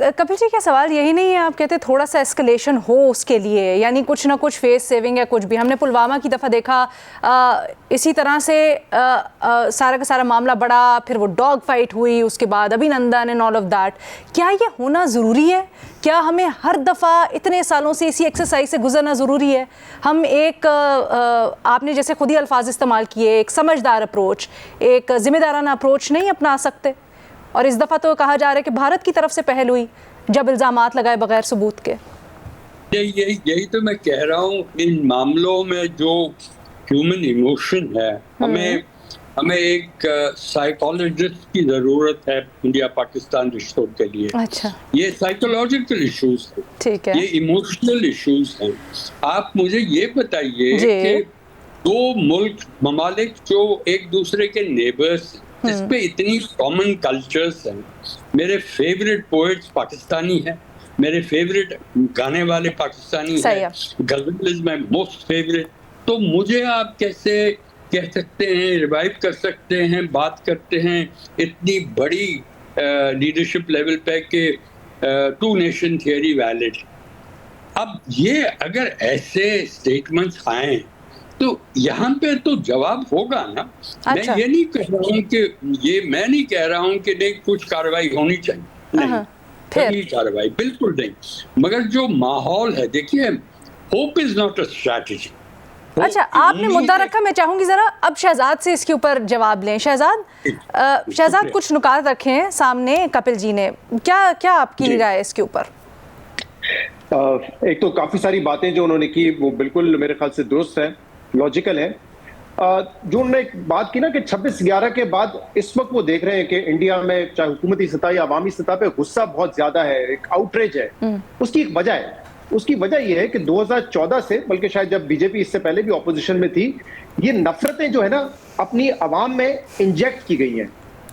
कपिल जी, क्या सवाल यही नहीं है, आप कहते थोड़ा सा एस्केलेशन हो उसके लिए, यानी कुछ ना कुछ फेस सेविंग या कुछ भी? हमने पुलवामा की दफ़ा देखा, इसी तरह से सारा का सारा मामला बढ़ा, फिर वो डॉग फाइट हुई, उसके बाद अभिनंदन एंड ऑल ऑफ दैट। क्या ये होना ज़रूरी है? क्या हमें हर दफ़ा इतने सालों से इसी एक्सरसाइज से गुजरना ज़रूरी है? हम एक आपने जैसे खुद ही अल्फाज इस्तेमाल किए, एक समझदार अप्रोच, एक ज़िम्मेदाराना अप्रोच नहीं अपना सकते? और इस दफ़ा तो कहा जा रहा है कि भारत की तरफ से पहल हुई जब इल्ज़ामात लगाए बगैर सबूत के। यही तो मैं कह रहा हूँ, इन मामलों में जो ह्यूमन इमोशन है, हमें एक साइकोलॉजिस्ट की जरूरत है इंडिया पाकिस्तान रिश्तों के लिए। अच्छा, ये साइकोलॉजिकल इश्यूज हैं, ठीक है, ये इमोशनल इश्यूज हैं। आप मुझे ये बताइए कि दो ममालिक जो एक दूसरे के नेबर्स, जिसपे इतनी कॉमन कल्चर्स हैं। मेरे फेवरेट पोएट्स पाकिस्तानी हैं, मेरे फेवरेट गाने वाले पाकिस्तानी हैं, गजल इज माय मोस्ट फेवरेट। तो मुझे आप कैसे कह सकते हैं, रिवाइव कर सकते हैं, बात करते हैं इतनी बड़ी लीडरशिप लेवल पे कि टू नेशन थियरी वैलिड? अब ये अगर ऐसे स्टेटमेंट्स आए तो यहाँ पे तो जवाब होगा ना। मैं ये नहीं कह रहा हूँ कि मैं नहीं कह रहा हूँ कि नहीं कुछ कार्रवाई होनी चाहिए, नहीं कभी कार्रवाई बिल्कुल नहीं, मगर जो माहौल है, देखिए, hope is not a strategy. अच्छा, आपने मुद्दा रखा, मैं चाहूंगी जरा अब शहजाद से इसके ऊपर जवाब लें। शहजाद कुछ नुकात रखे हैं सामने कपिल जी ने, क्या आपकी राय इसके ऊपर? एक तो काफी सारी बातें जो उन्होंने की वो बिल्कुल मेरे ख्याल से दुरुस्त है, लॉजिकल है। जो उन्होंने बात की ना कि 26/11 के बाद इस वक्त वो देख रहे हैं कि इंडिया में चाहे हुकूमती सतह या अवामी सतह पे गुस्सा बहुत ज्यादा है, एक आउटरेज है। उसकी एक वजह है, उसकी वजह यह है कि 2014 से, बल्कि शायद जब बीजेपी इससे पहले भी ऑपोजिशन में थी, ये नफरतें जो है ना अपनी अवाम में इंजेक्ट की गई हैं।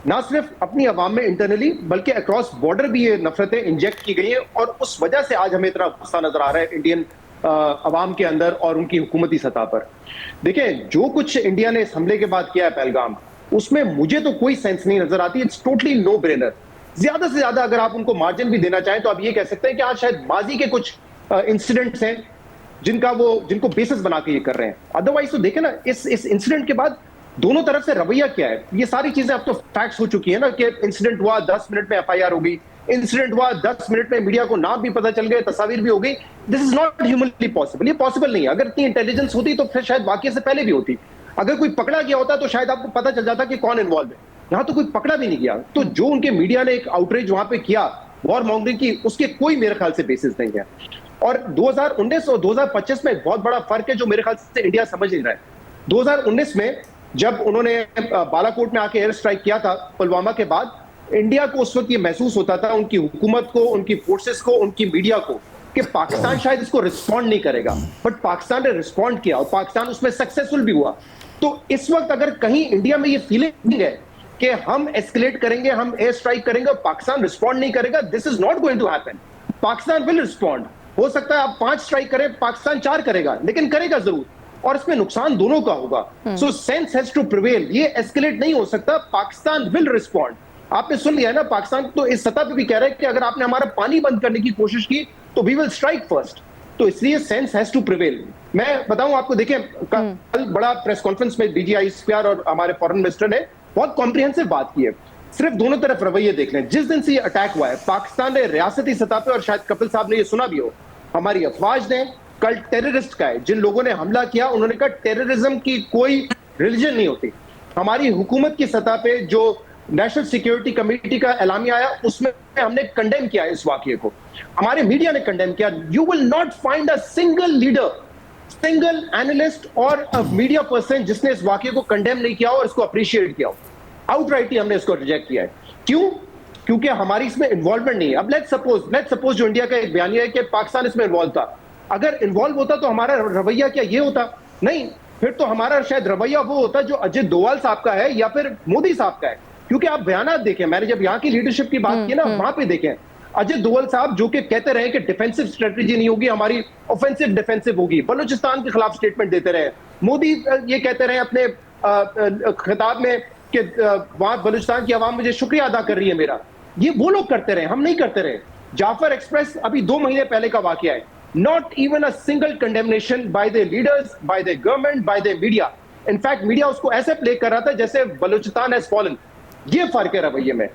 ना सिर्फ अपनी अवाम में इंटरनली, बल्कि अक्रॉस बॉर्डर भी ये नफरतें इंजेक्ट की गई हैं, और उस वजह से आज हमें इतना गुस्सा नजर आ रहा है इंडियन अवाम के अंदर और उनकी हुकूमती सतह पर। देखें, जो कुछ इंडिया ने इस हमले के बाद किया है पहलगाम, उसमें मुझे तो कोई सेंस नहीं नजर आती। It's totally no brainer. ज्यादा से ज्यादा अगर आप उनको मार्जिन भी देना चाहें तो आप ये कह सकते हैं कि आज शायद माजी के कुछ इंसिडेंट्स हैं जिनको बेसिस बना के ये कर रहे हैं। अदरवाइज तो देखें ना, इस इंसिडेंट के बाद दोनों तरफ से रवैया क्या है। ये सारी चीजें अब तो फैक्ट्स हो चुकी है ना, कि इंसिडेंट हुआ 10 मिनट में एफआईआर हो गई, इंसिडेंट हुआ 10 मिनट में मीडिया को नाम भी पता चल गए, तस्वीर भी हो गई। This is not humanly possible. ये पॉसिबल नहीं है। अगर इतनी इंटेलिजेंस होती तो फिर शायद वाकई से पहले भी होती। अगर कोई पकड़ा गया होता तो शायद आपको पता चल जाता कि कौन इन्वॉल्व है। यहां तो कोई पकड़ा भी नहीं गया। तो जो उनके मीडिया ने एक आउटरीच वहां पे किया, वॉर मॉन्गरिंग की, उसके कोई मेरे ख्याल से बेसिस नहीं है। और 2019 और 2025 में एक बहुत बड़ा फर्क है जो मेरे ख्याल से इंडिया समझ नहीं रहा है। 2019 में जब उन्होंने बालाकोट में आके एयर स्ट्राइक किया था पुलवामा के बाद, इंडिया को उस वक्त ये महसूस होता था, उनकी हुकूमत को, उनकी फोर्सेस को, उनकी मीडिया को, कि पाकिस्तान शायद इसको रिस्पॉन्ड नहीं करेगा। बट पाकिस्तान ने रिस्पॉन्ड किया और पाकिस्तान उसमें सक्सेसफुल भी हुआ। तो इस वक्त अगर कहीं इंडिया में ये फीलिंग है कि हम एस्केलेट करेंगे, हम एयर स्ट्राइक करेंगे और पाकिस्तान रिस्पॉन्ड नहीं करेगा, this is not going to happen. Pakistan will respond. हो सकता है आप 5 स्ट्राइक करें, पाकिस्तान 4 करेगा, लेकिन करेगा जरूर, और इसमें नुकसान दोनों का होगा। सो सेंस हैज टू प्रिवेल। ये एस्केलेट नहीं हो सकता। Pakistan will respond. आपने सुन लिया है ना, पाकिस्तान तो इस सतह पे भी कह रहा है कि अगर आपने हमारा पानी बंद करने की कोशिश की तो वी विल स्ट्राइक फर्स्ट। तो इसलिए सेंस हैज टू प्रिवेल। मैं बताऊं आपको, देखें, कल बड़ा प्रेस कॉन्फ्रेंस में डीजीआई स्क्वायर और हमारे फॉरेन मिनिस्टर ने बहुत कॉम्प्रिहेंसिव बात की है। सिर्फ दोनों तरफ रवैये देख लें। जिस दिन से ये अटैक हुआ है, पाकिस्तान ने रियासती सतह पे, और शायद कपिल साहब ने ये सुना भी हो, हमारी अफवाज ने कल टेररिस्ट का है, जिन लोगों ने हमला किया उन्होंने कहा टेररिज्म की कोई रिलीजन नहीं होती। हमारी हुकूमत की सतह पे जो नेशनल सिक्योरिटी कमेटी का एलामिया आया, उसमें हमने कंडेम किया इस वाकये को। हमारे मीडिया ने कंडेम किया। You will not find a single leader, single analyst और अ मीडिया पर्सन जिसने इस वाकये को कंडेम नहीं किया और इसको अप्रिशिएट किया हो। आउटराइटली हमने इसको रिजेक्ट किया है। क्यों? क्योंकि हमारी इसमें इन्वॉल्वमेंट नहीं है। अब लेट्स सपोज जो इंडिया का एक बयानिया है कि पाकिस्तान इसमें इन्वॉल्व था। अगर इन्वॉल्व होता तो हमारा रवैया क्या ये होता? नहीं, फिर तो हमारा शायद रवैया वो होता जो अजित डोवाल साहब का है या फिर मोदी साहब का है। क्योंकि आप बयानात देखें, मैंने जब यहाँ की लीडरशिप की बात की ना, वहां पे देखें अजित डोवाल साहब जो कि कहते रहे कि डिफेंसिव स्ट्रेटजी नहीं होगी हमारी, ऑफेंसिव डिफेंसिव होगी, बलूचिस्तान के खिलाफ स्टेटमेंट देते रहे। मोदी ये कहते रहे अपने खिताब में कि वहां बलूचिस्तान की आवाम मुझे शुक्रिया अदा कर रही है मेरा। ये वो लोग करते रहे, हम नहीं करते रहे। जाफर एक्सप्रेस अभी 2 महीने पहले का वाकया है, not even a single condemnation by the leaders, by the government, by the media. In fact media उसको ऐसे प्ले कर रहा था जैसे बलूचिस्तान हैज फॉलन। ये फर्क है रवैये में।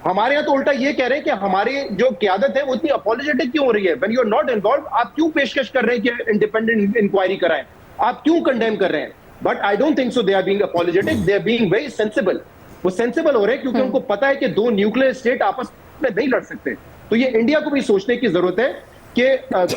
हमारे यहाँ तो उल्टा ये कह रहे हैं कि हमारी जो क्यादत है वो इतनी अपॉलोजेटिक क्यों हो रही है? When you are not involve, आप क्यों पेशकश कर रहे हैं कि इंडिपेंडेंट इंक्वायरी कराएं? आप क्यों कंडेम कर रहे हैं? But I don't think so they are being apologetic, they are being very sensible. वो सेंसिबल हो रहे हैं क्योंकि उनको पता है कि 2 न्यूक्लियर स्टेट आपस में नहीं लड़ सकते। तो ये इंडिया को भी सोचने की जरूरत है कि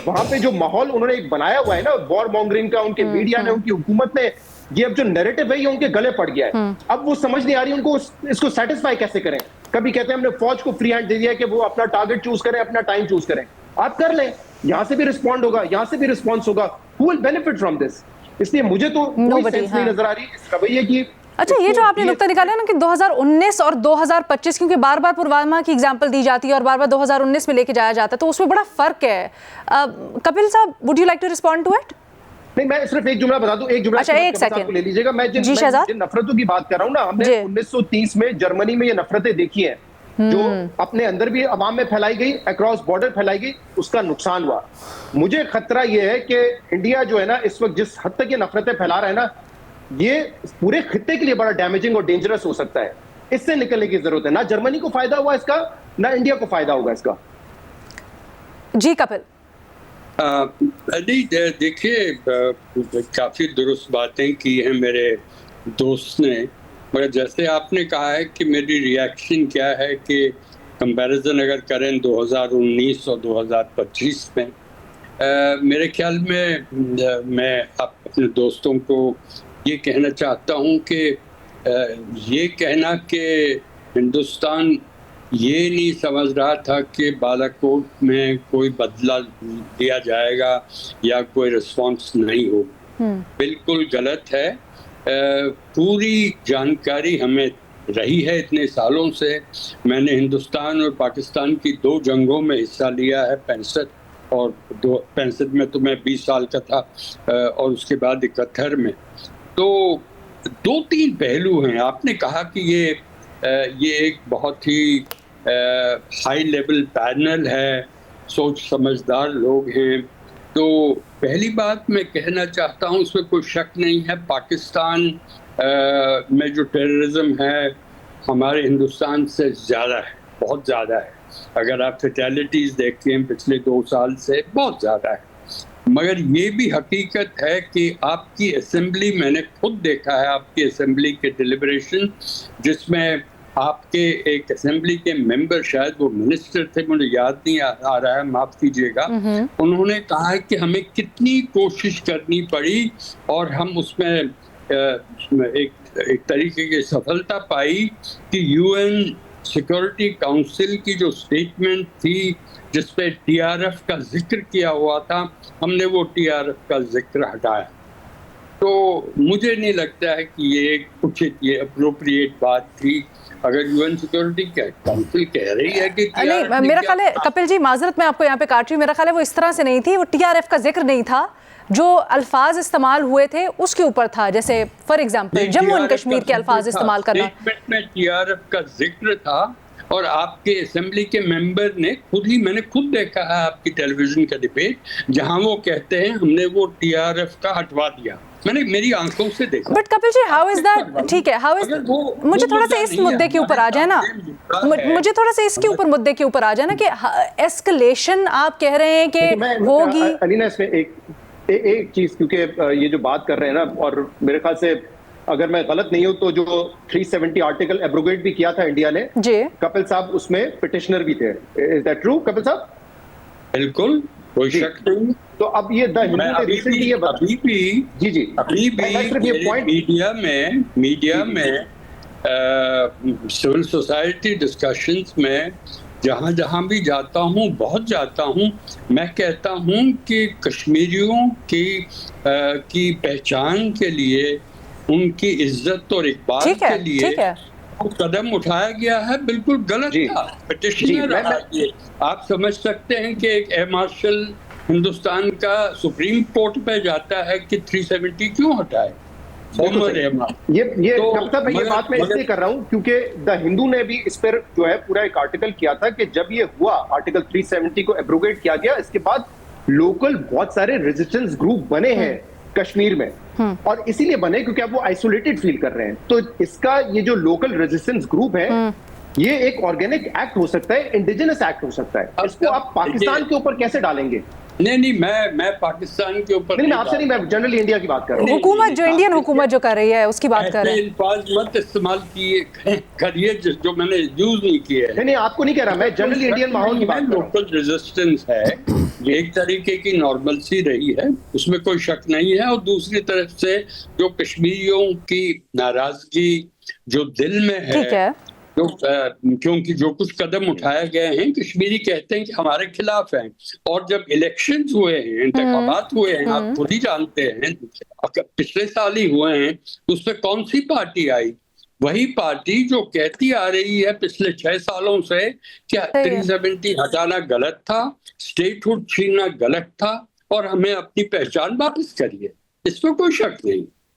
वहां पे जो माहौल उन्होंने एक बनाया हुआ है ना, वॉर मॉन्गरिंग का, उनके मीडिया ने, उनकी हुकूमत ने, ये अब जो नैरेटिव है ये उनके गले पड़ गया है। अब वो समझ नहीं आ रही उनको इसको सेटिस्फाई कैसे करें। कभी कहते हैं हमने फौज को फ्री हैंड दे दिया कि वो अपना टारगेट चूज करें, अपना टाइम चूज करें। आप कर लें, यहां से भी रिस्पॉन्ड होगा, यहां से भी रिस्पॉन्स होगा। Who will benefit from this? इसलिए मुझे तो कोई सेंस नहीं नजर आ रही इस रवैये की। अच्छा, ये जो आपने नुक्ता निकाला ना कि 2019 और 2025, क्योंकि बार बार पुलवामा की एग्जांपल दी जाती है और बार बार 2019 में लेके जाया जाता है, तो उसमें बड़ा फर्क है। कपिल साहब, would you like to respond to it? नहीं, मैं सिर्फ एक जुमला बता दूं, एक जुमला। अच्छा, एक सेकंड ले लीजिएगा। मैं जिन नफरतों की बात कर रहा हूं ना, हमने 1930 में जर्मनी में ये नफरतें देखी हैं जो अपने अंदर भी अवाम में फैलाई गई, अक्रॉस बॉर्डर फैलाई गई, उसका नुकसान हुआ। मुझे खतरा ये है कि इंडिया जो है ना इस वक्त जिस हद तक ये नफरतें फैला रहा है ना, ये पूरे खित्ते के लिए बड़ा डैमेजिंग और डेंजरस हो सकता है। इससे निकलने की जरूरत है। ना जर्मनी को फायदा हुआ इसका, ना इंडिया को फायदा होगा इसका। जी कपिल। नहीं, देखिए, काफी दुरुस्त बातें की हैं मेरे दोस्त ने, मगर जैसे आपने कहा है कि मेरी रिएक्शन क्या है कि कंपैरिजन अगर करें 2019 और 2025 में, मेरे ख्याल में मैं अपने दोस्तों को ये कहना चाहता हूँ कि ये कहना कि हिंदुस्तान ये नहीं समझ रहा था कि बालाकोट में कोई बदला दिया जाएगा या कोई रिस्पांस नहीं हो, बिल्कुल गलत है। पूरी जानकारी हमें रही है इतने सालों से। मैंने हिंदुस्तान और पाकिस्तान की 2 जंगों में हिस्सा लिया है, 65 और 65 में तो मैं 20 साल का था और उसके बाद 71 में। तो 2-3 पहलू हैं। आपने कहा कि ये एक बहुत ही हाई लेवल पैनल है, सोच समझदार लोग हैं। तो पहली बात मैं कहना चाहता हूँ, उसमें कोई शक नहीं है, पाकिस्तान में जो टेररिज्म है हमारे हिंदुस्तान से ज़्यादा है, बहुत ज़्यादा है। अगर आप फैटेलिटीज़ देखें पिछले 2 साल से, बहुत ज़्यादा है। मगर ये भी हकीकत है कि आपकी असेंबली, मैंने खुद देखा है आपकी असेंबली के डिलिब्रेशन, जिसमें आपके एक असेंबली के मेंबर, शायद वो मिनिस्टर थे, मुझे याद नहीं आ रहा है, माफ कीजिएगा, उन्होंने कहा है कि हमें कितनी कोशिश करनी पड़ी और हम उसमें एक तरीके की सफलता पाई कि यूएन सिक्योरिटी काउंसिल की जो स्टेटमेंट थी जिसपे टीआरएफ का जिक्र किया हुआ था, हमने वो टीआरएफ का जिक्र हटाया। तो मुझे नहीं लगता है कि ये कुछ ये अप्रोप्रिएट बात थी। अगर यूएन सिक्योरिटी काउंसिल कह रही है कि नहीं, मेरा ख्याल है कपिल जी, माजरत मैं आपको यहाँ पे काट रही हूँ, मेरा ख्याल है वो इस तरह से नहीं थी, वो टीआरएफ का जिक्र नहीं था, जो अल्फाज इस्तेमाल हुए थे उसके ऊपर था। जैसे for example Jammu and Kashmir के अल्फाज इस्तेमाल करना। स्टेटमेंट में टीआरएफ का जिक्र था और आपके असेंबली के मेंबर ने खुद ही, मैंने खुद देखा है आपकी टेलीविजन का डिबेट, जहां वो कहते हैं हमने वो टीआरएफ का हटवा दिया। मैंने मेरी आंखों से देखा। But Kapil ji, how is that? ठीक है, हाउ इज, मुझे थोड़ा सा इस मुद्दे के ऊपर आ जाए ना, मुझे थोड़ा सा इसके ऊपर मुद्दे के ऊपर आ जाए ना कि एस्केलेशन आप कह रहे हैं कि होगी। अलीना, इसमें एक चीज, क्योंकि ये जो बात कर रहे हैं ना, और मेरे ख्याल से अगर मैं गलत नहीं हूं तो जो 370 आर्टिकल एब्रोगेट भी किया था इंडिया ने जी, कपिल साहब उसमें पिटिशनर भी थे। इज दैट ट्रू कपिल साहब? बिल्कुल, कोई शक नहीं। तो अब ये द हिंदू ने रिसेंटली ये अभी भी मीडिया में सिविल सोसाइटी डिस्कशंस में जहाँ भी जाता हूँ, बहुत जाता हूँ, मैं कहता हूँ कि कश्मीरियों की पहचान के लिए, उनकी इज्जत और इकबाल के लिए कदम उठाया गया है, बिल्कुल गलत था। पिटिशनर आप समझ सकते हैं कि एक एयर मार्शल हिंदुस्तान का सुप्रीम कोर्ट पे जाता है कि 370 क्यों हटाए। मोहम्मद रहमान। ये तो डॉक्टर साहब, ये बात मैं इसलिए कर रहा हूं क्योंकि द हिंदू ने भी इस पर जो है पूरा एक आर्टिकल किया था कि जब ये हुआ, आर्टिकल 370 को एब्रोगेट किया गया, इसके बाद लोकल बहुत सारे रेजिस्टेंस ग्रुप बने हैं कश्मीर में, और इसीलिए बने क्योंकि अब वो आइसोलेटेड फील कर रहे हैं। तो इसका ये जो लोकल रेजिस्टेंस ग्रुप है, ये एक ऑर्गेनिक एक्ट हो सकता है, इंडिजिनस एक्ट हो सकता है। इसको आप पाकिस्तान के ऊपर कैसे डालेंगे? नहीं, मैं पाकिस्तान के ऊपर नहीं, मैं आपसे नहीं, मैं जनरली इंडिया की बात कर रहा हूँ। हुकूमत जो इंडियन हुकूमत जो कर रही है उसकी बात कर रहे हैं। अल्फाज मत इस्तेमाल करिए जो मैंने यूज नहीं किए हैं। नहीं, आपको नहीं कह रहा, मैं जनरली इंडियन माहौल की बात कर रहा हूँ। लोकल रेजिस्टेंस है, एक तरीके की नॉर्मलसी रही है, उसमें कोई शक नहीं है। और दूसरी तरफ से जो कश्मीरियों की नाराजगी जो दिल में है, क्योंकि जो कुछ कदम उठाए गए हैं, कश्मीरी कहते हैं कि हमारे खिलाफ हैं। और जब इलेक्शंस हुए हैं, इंतखाबात हुए हैं, आप खुद ही जानते हैं, पिछले साल ही हुए हैं, उसमें कौन सी पार्टी आई? वही पार्टी जो कहती आ रही है पिछले 6 सालों से कि 370 हटाना गलत था, स्टेटहुड छीनना गलत था, और हमें अपनी पहचान वापस करिए। इसमें कोई शक नहीं।